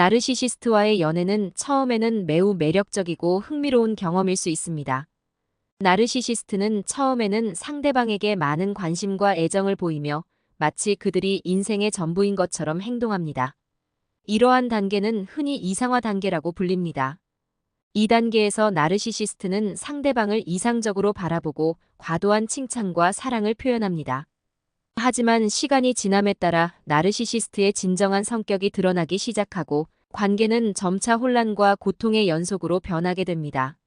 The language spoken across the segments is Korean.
나르시시스트와의 연애는 처음에는 매우 매력적이고 흥미로운 경험일 수 있습니다. 나르시시스트는 처음에는 상대방에게 많은 관심과 애정을 보이며 마치 그들이 인생의 전부인 것처럼 행동합니다. 이러한 단계는 흔히 이상화 단계라고 불립니다. 이 단계에서 나르시시스트는 상대방을 이상적으로 바라보고 과도한 칭찬과 사랑을 표현합니다. 하지만 시간이 지남에 따라 나르시시스트의 진정한 성격이 드러나기 시작하고 관계는 점차 혼란과 고통의 연속으로 변하게 됩니다.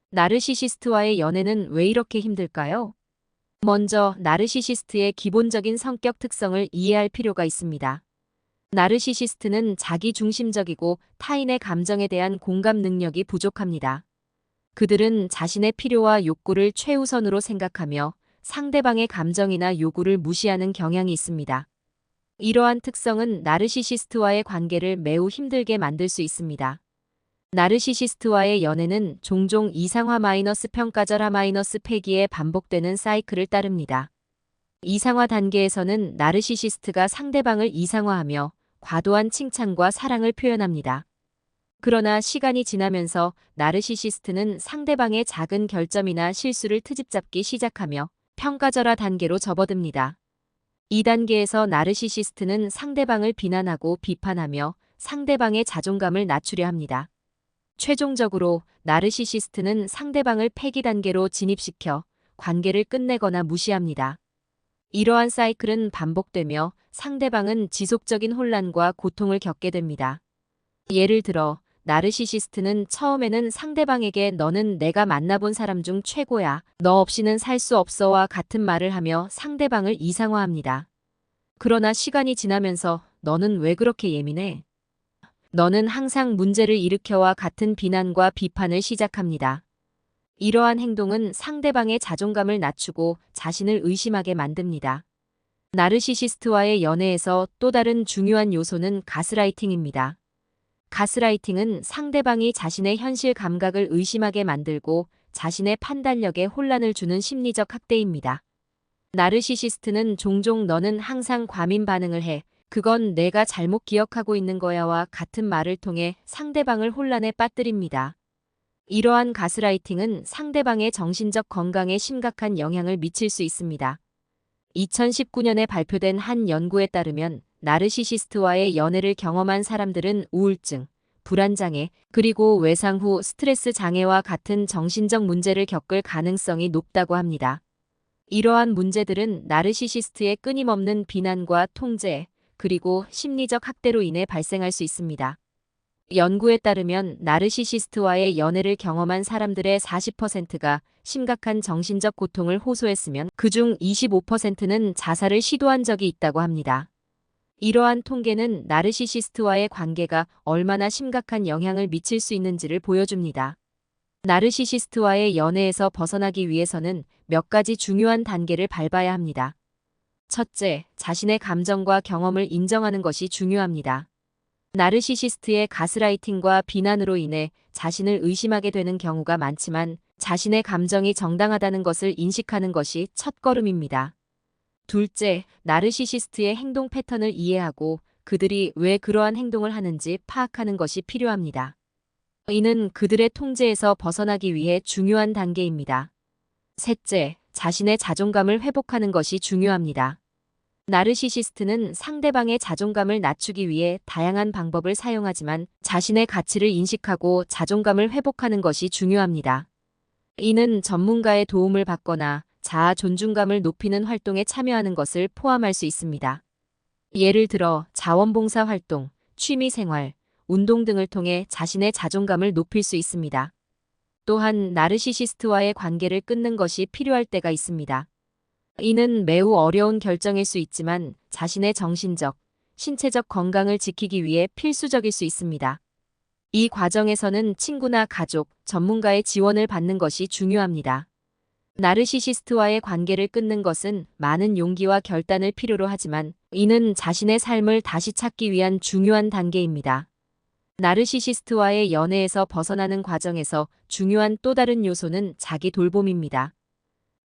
나르시시스트와의 연애는 왜 이렇게 힘들까요? 먼저 나르시시스트의 기본적인 성격 특성을 이해할 필요가 있습니다. 나르시시스트는 자기중심적이고 타인의 감정에 대한 공감 능력이 부족합니다. 그들은 자신의 필요와 욕구를 최우선으로 생각하며 상대방의 감정이나 요구를 무시하는 경향이 있습니다. 이러한 특성은 나르시시스트와의 관계를 매우 힘들게 만들 수 있습니다. 나르시시스트와의 연애는 종종 이상화 마이너스 평가절하 마이너스 폐기에 반복되는 사이클을 따릅니다. 이상화 단계에서는 나르시시스트가 상대방을 이상화하며 과도한 칭찬과 사랑을 표현합니다. 그러나 시간이 지나면서 나르시시스트는 상대방의 작은 결점이나 실수를 트집잡기 시작하며 평가절하 단계로 접어듭니다. 이 단계에서 나르시시스트는 상대방을 비난하고 비판하며 상대방의 자존감을 낮추려 합니다. 최종적으로 나르시시스트는 상대방을 폐기 단계로 진입시켜 관계를 끝내거나 무시합니다. 이러한 사이클은 반복되며 상대방은 지속적인 혼란과 고통을 겪게 됩니다. 예를 들어 나르시시스트는 처음에는 상대방에게 너는 내가 만나본 사람 중 최고야. 너 없이는 살 수 없어와 같은 말을 하며 상대방을 이상화합니다. 그러나 시간이 지나면서 너는 왜 그렇게 예민해? 너는 항상 문제를 일으켜와 같은 비난과 비판을 시작합니다. 이러한 행동은 상대방의 자존감을 낮추고 자신을 의심하게 만듭니다. 나르시시스트와의 연애에서 또 다른 중요한 요소는 가스라이팅입니다. 가스라이팅은 상대방이 자신의 현실 감각을 의심하게 만들고 자신의 판단력에 혼란을 주는 심리적 학대입니다. 나르시시스트는 종종 너는 항상 과민 반응을 해. 그건 내가 잘못 기억하고 있는 거야와 같은 말을 통해 상대방을 혼란에 빠뜨립니다. 이러한 가스라이팅은 상대방의 정신적 건강에 심각한 영향을 미칠 수 있습니다. 2019년에 발표된 한 연구에 따르면 나르시시스트와의 연애를 경험한 사람들은 우울증, 불안장애, 그리고 외상 후 스트레스 장애와 같은 정신적 문제를 겪을 가능성이 높다고 합니다. 이러한 문제들은 나르시시스트의 끊임없는 비난과 통제, 그리고 심리적 학대로 인해 발생할 수 있습니다. 연구에 따르면 나르시시스트와의 연애를 경험한 사람들의 40%가 심각한 정신적 고통을 호소했으면 그중 25%는 자살을 시도한 적이 있다고 합니다. 이러한 통계는 나르시시스트와의 관계가 얼마나 심각한 영향을 미칠 수 있는지를 보여줍니다. 나르시시스트와의 연애에서 벗어나기 위해서는 몇 가지 중요한 단계를 밟아야 합니다. 첫째, 자신의 감정과 경험을 인정하는 것이 중요합니다. 나르시시스트의 가스라이팅과 비난으로 인해 자신을 의심하게 되는 경우가 많지만 자신의 감정이 정당하다는 것을 인식하는 것이 첫걸음입니다. 둘째, 나르시시스트의 행동 패턴을 이해하고 그들이 왜 그러한 행동을 하는지 파악하는 것이 필요합니다. 이는 그들의 통제에서 벗어나기 위해 중요한 단계입니다. 셋째, 자신의 자존감을 회복하는 것이 중요합니다. 나르시시스트는 상대방의 자존감을 낮추기 위해 다양한 방법을 사용하지만 자신의 가치를 인식하고 자존감을 회복하는 것이 중요합니다. 이는 전문가의 도움을 받거나 자아 존중감을 높이는 활동에 참여하는 것을 포함할 수 있습니다. 예를 들어 자원봉사 활동, 취미생활, 운동 등을 통해 자신의 자존감을 높일 수 있습니다. 또한 나르시시스트와의 관계를 끊는 것이 필요할 때가 있습니다. 이는 매우 어려운 결정일 수 있지만 자신의 정신적, 신체적 건강을 지키기 위해 필수적일 수 있습니다. 이 과정에서는 친구나 가족, 전문가의 지원을 받는 것이 중요합니다. 나르시시스트와의 관계를 끊는 것은 많은 용기와 결단을 필요로 하지만 이는 자신의 삶을 다시 찾기 위한 중요한 단계입니다. 나르시시스트와의 연애에서 벗어나는 과정에서 중요한 또 다른 요소는 자기 돌봄입니다.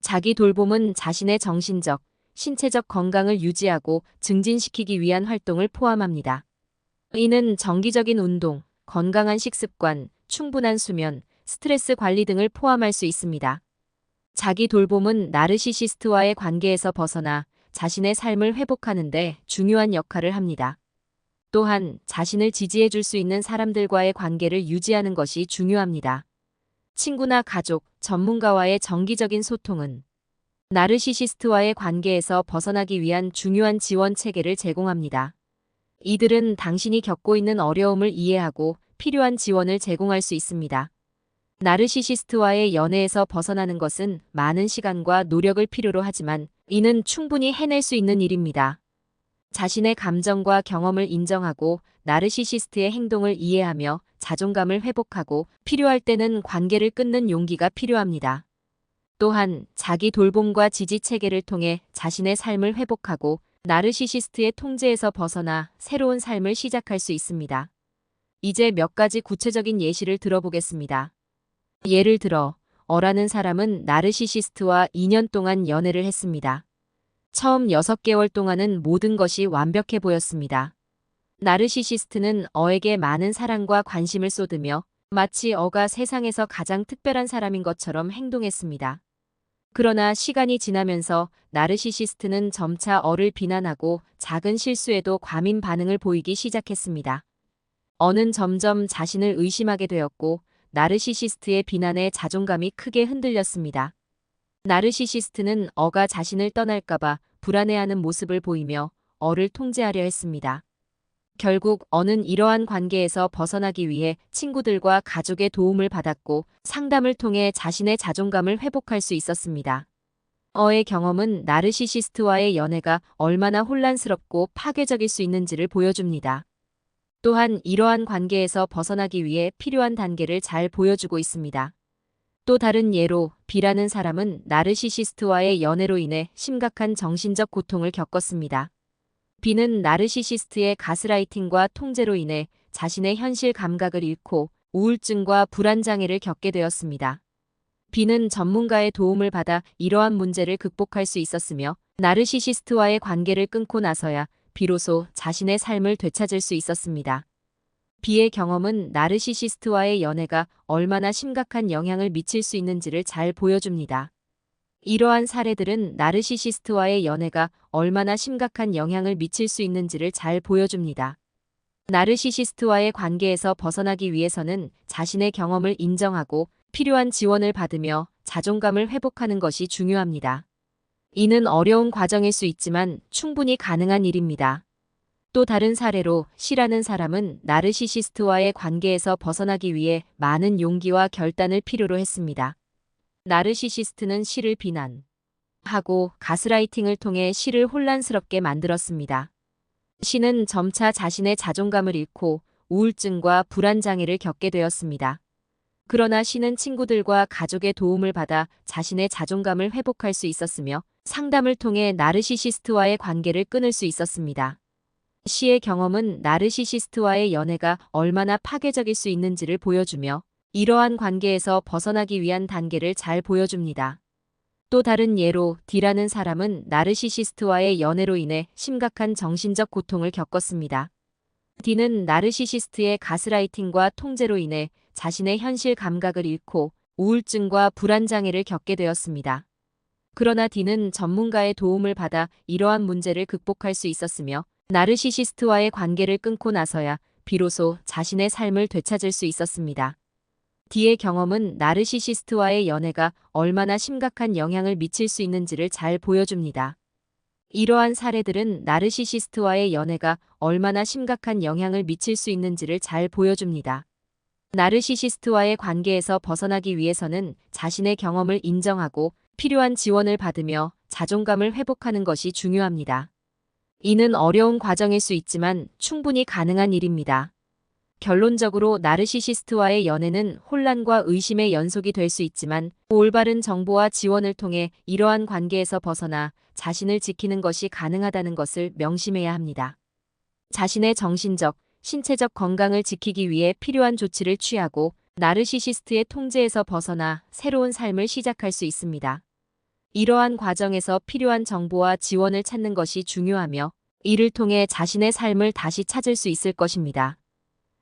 자기 돌봄은 자신의 정신적, 신체적 건강을 유지하고 증진시키기 위한 활동을 포함합니다. 이는 정기적인 운동, 건강한 식습관, 충분한 수면, 스트레스 관리 등을 포함할 수 있습니다. 자기 돌봄은 나르시시스트와의 관계에서 벗어나 자신의 삶을 회복하는 데 중요한 역할을 합니다. 또한 자신을 지지해 줄 수 있는 사람들과의 관계를 유지하는 것이 중요합니다. 친구나 가족, 전문가와의 정기적인 소통은 나르시시스트와의 관계에서 벗어나기 위한 중요한 지원 체계를 제공합니다. 이들은 당신이 겪고 있는 어려움을 이해하고 필요한 지원을 제공할 수 있습니다. 나르시시스트와의 연애에서 벗어나는 것은 많은 시간과 노력을 필요로 하지만 이는 충분히 해낼 수 있는 일입니다. 자신의 감정과 경험을 인정하고 나르시시스트의 행동을 이해하며 자존감을 회복하고 필요할 때는 관계를 끊는 용기가 필요합니다. 또한 자기 돌봄과 지지 체계를 통해 자신의 삶을 회복하고 나르시시스트의 통제에서 벗어나 새로운 삶을 시작할 수 있습니다. 이제 몇 가지 구체적인 예시를 들어보겠습니다. 예를 들어, 어라는 사람은 나르시시스트와 2년 동안 연애를 했습니다. 처음 6개월 동안은 모든 것이 완벽해 보였습니다. 나르시시스트는 어에게 많은 사랑과 관심을 쏟으며 마치 어가 세상에서 가장 특별한 사람인 것처럼 행동했습니다. 그러나 시간이 지나면서 나르시시스트는 점차 어를 비난하고 작은 실수에도 과민 반응을 보이기 시작했습니다. 어는 점점 자신을 의심하게 되었고 나르시시스트의 비난에 자존감이 크게 흔들렸습니다. 나르시시스트는 어가 자신을 떠날까봐 불안해하는 모습을 보이며 어를 통제하려 했습니다. 결국 어는 이러한 관계에서 벗어나기 위해 친구들과 가족의 도움을 받았고 상담을 통해 자신의 자존감을 회복할 수 있었습니다. 어의 경험은 나르시시스트와의 연애가 얼마나 혼란스럽고 파괴적일 수 있는지를 보여줍니다. 또한 이러한 관계에서 벗어나기 위해 필요한 단계를 잘 보여주고 있습니다. 또 다른 예로 B라는 사람은 나르시시스트와의 연애로 인해 심각한 정신적 고통을 겪었습니다. B는 나르시시스트의 가스라이팅과 통제로 인해 자신의 현실 감각을 잃고 우울증과 불안장애를 겪게 되었습니다. B는 전문가의 도움을 받아 이러한 문제를 극복할 수 있었으며 나르시시스트와의 관계를 끊고 나서야 비로소 자신의 삶을 되찾을 수 있었습니다. B의 경험은 나르시시스트와의 연애가 얼마나 심각한 영향을 미칠 수 있는지를 잘 보여줍니다. 이러한 사례들은 나르시시스트와의 연애가 얼마나 심각한 영향을 미칠 수 있는지를 잘 보여줍니다. 나르시시스트와의 관계에서 벗어나기 위해서는 자신의 경험을 인정하고 필요한 지원을 받으며 자존감을 회복하는 것이 중요합니다. 이는 어려운 과정일 수 있지만 충분히 가능한 일입니다. 또 다른 사례로 C라는 사람은 나르시시스트와의 관계에서 벗어나기 위해 많은 용기와 결단을 필요로 했습니다. 나르시시스트는 C를 비난하고 가스라이팅을 통해 C를 혼란스럽게 만들었습니다. C는 점차 자신의 자존감을 잃고 우울증과 불안장애를 겪게 되었습니다. 그러나 C는 친구들과 가족의 도움을 받아 자신의 자존감을 회복할 수 있었으며 상담을 통해 나르시시스트와의 관계를 끊을 수 있었습니다. C의 경험은 나르시시스트와의 연애가 얼마나 파괴적일 수 있는지를 보여주며 이러한 관계에서 벗어나기 위한 단계를 잘 보여줍니다. 또 다른 예로 D라는 사람은 나르시시스트와의 연애로 인해 심각한 정신적 고통을 겪었습니다. D는 나르시시스트의 가스라이팅과 통제로 인해 자신의 현실 감각을 잃고 우울증과 불안장애를 겪게 되었습니다. 그러나 D는 전문가의 도움을 받아 이러한 문제를 극복할 수 있었으며 나르시시스트와의 관계를 끊고 나서야 비로소 자신의 삶을 되찾을 수 있었습니다. D의 경험은 나르시시스트와의 연애가 얼마나 심각한 영향을 미칠 수 있는지를 잘 보여줍니다. 이러한 사례들은 나르시시스트와의 연애가 얼마나 심각한 영향을 미칠 수 있는지를 잘 보여줍니다. 나르시시스트와의 관계에서 벗어나기 위해서는 자신의 경험을 인정하고 필요한 지원을 받으며 자존감을 회복하는 것이 중요합니다. 이는 어려운 과정일 수 있지만 충분히 가능한 일입니다. 결론적으로 나르시시스트와의 연애는 혼란과 의심의 연속이 될 수 있지만 올바른 정보와 지원을 통해 이러한 관계에서 벗어나 자신을 지키는 것이 가능하다는 것을 명심해야 합니다. 자신의 정신적, 신체적 건강을 지키기 위해 필요한 조치를 취하고 나르시시스트의 통제에서 벗어나 새로운 삶을 시작할 수 있습니다. 이러한 과정에서 필요한 정보와 지원을 찾는 것이 중요하며 이를 통해 자신의 삶을 다시 찾을 수 있을 것입니다.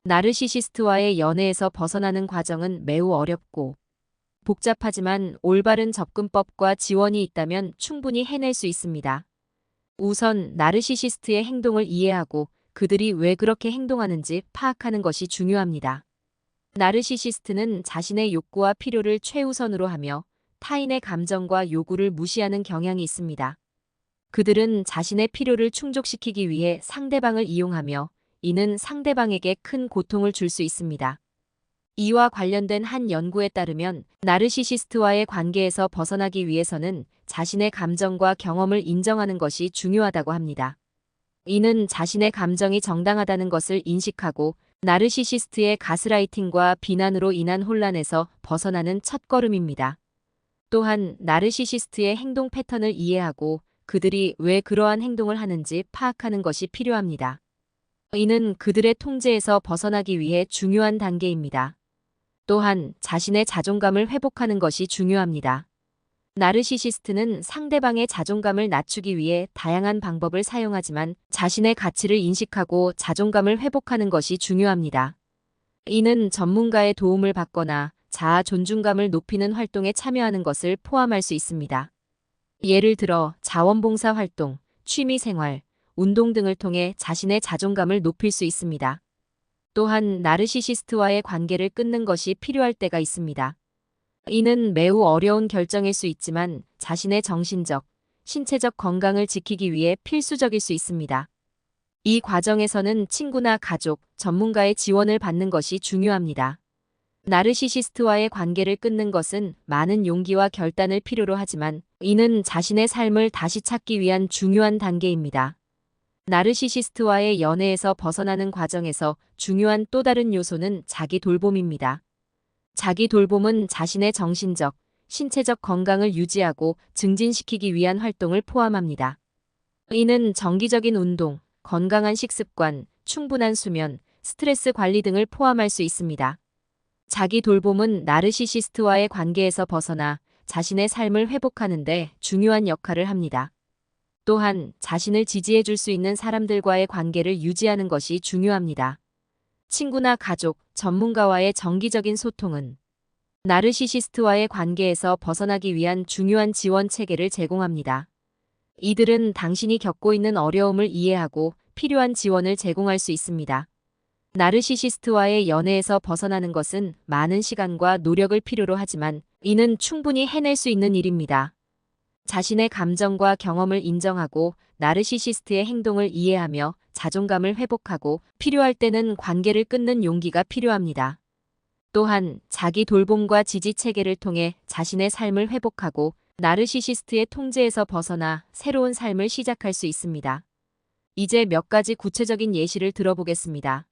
나르시시스트와의 연애에서 벗어나는 과정은 매우 어렵고 복잡하지만 올바른 접근법과 지원이 있다면 충분히 해낼 수 있습니다. 우선 나르시시스트의 행동을 이해하고 그들이 왜 그렇게 행동하는지 파악하는 것이 중요합니다. 나르시시스트는 자신의 욕구와 필요를 최우선으로 하며 타인의 감정과 요구를 무시하는 경향이 있습니다. 그들은 자신의 필요를 충족시키기 위해 상대방을 이용하며 이는 상대방에게 큰 고통을 줄 수 있습니다. 이와 관련된 한 연구에 따르면 나르시시스트와의 관계에서 벗어나기 위해서는 자신의 감정과 경험을 인정하는 것이 중요하다고 합니다. 이는 자신의 감정이 정당하다는 것을 인식하고 나르시시스트의 가스라이팅과 비난으로 인한 혼란에서 벗어나는 첫걸음입니다. 또한 나르시시스트의 행동 패턴을 이해하고 그들이 왜 그러한 행동을 하는지 파악하는 것이 필요합니다. 이는 그들의 통제에서 벗어나기 위해 중요한 단계입니다. 또한 자신의 자존감을 회복하는 것이 중요합니다. 나르시시스트는 상대방의 자존감을 낮추기 위해 다양한 방법을 사용하지만 자신의 가치를 인식하고 자존감을 회복하는 것이 중요합니다. 이는 전문가의 도움을 받거나 자아 존중감을 높이는 활동에 참여하는 것을 포함할 수 있습니다. 예를 들어 자원봉사 활동, 취미생활, 운동 등을 통해 자신의 자존감을 높일 수 있습니다. 또한 나르시시스트와의 관계를 끊는 것이 필요할 때가 있습니다. 이는 매우 어려운 결정일 수 있지만 자신의 정신적, 신체적 건강을 지키기 위해 필수적일 수 있습니다. 이 과정에서는 친구나 가족, 전문가의 지원을 받는 것이 중요합니다. 나르시시스트와의 관계를 끊는 것은 많은 용기와 결단을 필요로 하지만 이는 자신의 삶을 다시 찾기 위한 중요한 단계입니다. 나르시시스트와의 연애에서 벗어나는 과정에서 중요한 또 다른 요소는 자기 돌봄입니다. 자기 돌봄은 자신의 정신적, 신체적 건강을 유지하고 증진시키기 위한 활동을 포함합니다. 이는 정기적인 운동, 건강한 식습관, 충분한 수면, 스트레스 관리 등을 포함할 수 있습니다. 자기 돌봄은 나르시시스트와의 관계에서 벗어나 자신의 삶을 회복하는 데 중요한 역할을 합니다. 또한 자신을 지지해 줄 수 있는 사람들과의 관계를 유지하는 것이 중요합니다. 친구나 가족, 전문가와의 정기적인 소통은 나르시시스트와의 관계에서 벗어나기 위한 중요한 지원 체계를 제공합니다. 이들은 당신이 겪고 있는 어려움을 이해하고 필요한 지원을 제공할 수 있습니다. 나르시시스트와의 연애에서 벗어나는 것은 많은 시간과 노력을 필요로 하지만 이는 충분히 해낼 수 있는 일입니다. 자신의 감정과 경험을 인정하고 나르시시스트의 행동을 이해하며 자존감을 회복하고 필요할 때는 관계를 끊는 용기가 필요합니다. 또한 자기 돌봄과 지지 체계를 통해 자신의 삶을 회복하고 나르시시스트의 통제에서 벗어나 새로운 삶을 시작할 수 있습니다. 이제 몇 가지 구체적인 예시를 들어보겠습니다.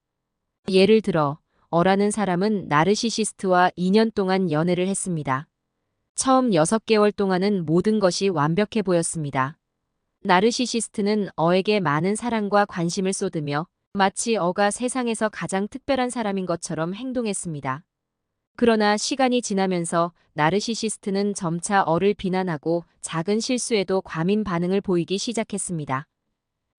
예를 들어 어라는 사람은 나르시시스트와 2년 동안 연애를 했습니다. 처음 6개월 동안은 모든 것이 완벽해 보였습니다. 나르시시스트는 어에게 많은 사랑과 관심을 쏟으며 마치 어가 세상에서 가장 특별한 사람인 것처럼 행동했습니다. 그러나 시간이 지나면서 나르시시스트는 점차 어를 비난하고 작은 실수에도 과민 반응을 보이기 시작했습니다.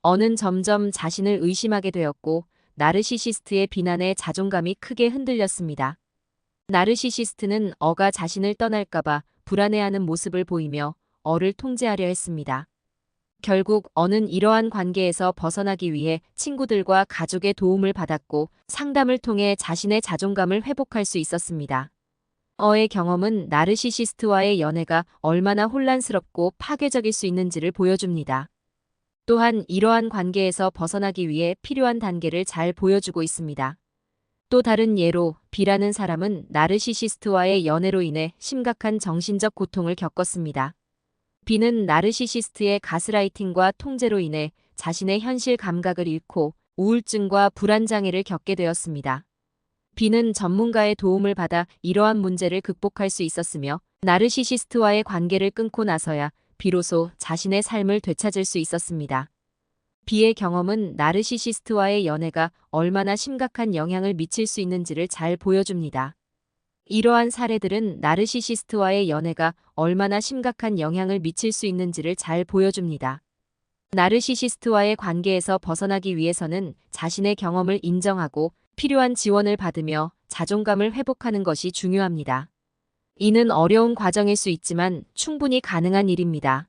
어는 점점 자신을 의심하게 되었고 나르시시스트의 비난에 자존감이 크게 흔들렸습니다. 나르시시스트는 어가 자신을 떠날까봐 불안해하는 모습을 보이며 어를 통제하려 했습니다. 결국 어는 이러한 관계에서 벗어나기 위해 친구들과 가족의 도움을 받았고 상담을 통해 자신의 자존감을 회복할 수 있었습니다. 어의 경험은 나르시시스트와의 연애가 얼마나 혼란스럽고 파괴적일 수 있는지를 보여줍니다. 또한 이러한 관계에서 벗어나기 위해 필요한 단계를 잘 보여주고 있습니다. 또 다른 예로 B라는 사람은 나르시시스트와의 연애로 인해 심각한 정신적 고통을 겪었습니다. B는 나르시시스트의 가스라이팅과 통제로 인해 자신의 현실 감각을 잃고 우울증과 불안장애를 겪게 되었습니다. B는 전문가의 도움을 받아 이러한 문제를 극복할 수 있었으며 나르시시스트와의 관계를 끊고 나서야 비로소 자신의 삶을 되찾을 수 있었습니다. B의 경험은 나르시시스트와의 연애가 얼마나 심각한 영향을 미칠 수 있는지를 잘 보여줍니다. 이러한 사례들은 나르시시스트와의 연애가 얼마나 심각한 영향을 미칠 수 있는지를 잘 보여줍니다. 나르시시스트와의 관계에서 벗어나기 위해서는 자신의 경험을 인정하고 필요한 지원을 받으며 자존감을 회복하는 것이 중요합니다. 이는 어려운 과정일 수 있지만 충분히 가능한 일입니다.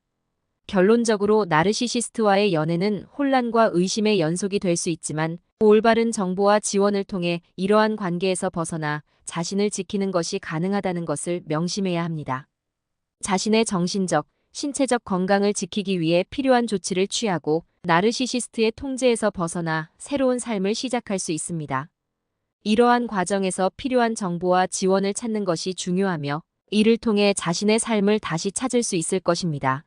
결론적으로 나르시시스트와의 연애는 혼란과 의심의 연속이 될 수 있지만 올바른 정보와 지원을 통해 이러한 관계에서 벗어나 자신을 지키는 것이 가능하다는 것을 명심해야 합니다. 자신의 정신적, 신체적 건강을 지키기 위해 필요한 조치를 취하고 나르시시스트의 통제에서 벗어나 새로운 삶을 시작할 수 있습니다. 이러한 과정에서 필요한 정보와 지원을 찾는 것이 중요하며 이를 통해 자신의 삶을 다시 찾을 수 있을 것입니다.